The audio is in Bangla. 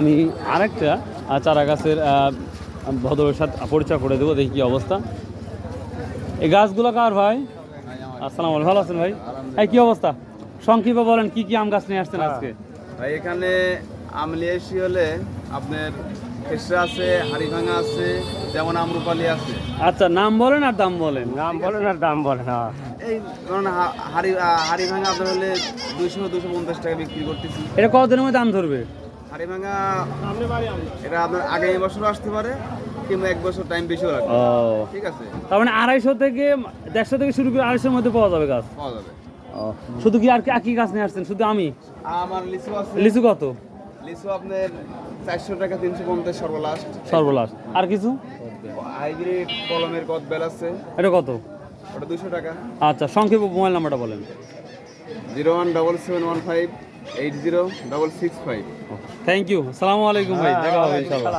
আমি আরেকটা চারা গাছের ভদ্রের সাথে পরিচয় করে দেবো, দেখি কী অবস্থা। এই গাছগুলো কার ভাই? আসসালামু আলাইকুম, ভালো আছেন ভাই? এই কী অবস্থা, সংক্ষেপে বলেন কি কি আম গাছ নিয়ে আসছেন আজকে? ভাই এখানে আমলিয়াসি হলে আপনার খেসরা আছে, হাড়িভাঙা আছে, যেমন আমরুপালি আছে। আচ্ছা, নাম বলেন আর দাম বলেন। নাম বলেন আর দাম বলেন। হ্যাঁ, এই ধরুন হাড়িভাঙা আপনার হলে 200-250 টাকা বিক্রি করতেছি। এটা কতদিনের মধ্যে দাম ধরবে? হাড়িভাঙা এটা আপনার আগামী বছর আসতে পারে, কিংবা 1 বছর টাইম বেশিও লাগবে। ও, ঠিক আছে, তার মানে 250 থেকে 150 থেকে শুরু করে 250-এর মধ্যে পাওয়া যাবে গাছ। পাওয়া যাবে। শুধু কি আর কি গাছ নিয়ে আসছেন? শুধু আমি? আমার লিচু আছে। লিচু কত? লিচু আপনার 400 টাকা, 350 সর্বলাস্ট। সর্বলাস্ট। আর কিছু? হাইব্রিড কলমের কদবেল আছে, এটা কত? ওটা 200 টাকা। আচ্ছা, সংক্ষেপে মোবাইল নাম্বারটা বলেন। 017715806665। থ্যাংক ইউ, আসসালামু আলাইকুম ভাই, দেখা হবে ইনশাআল্লাহ।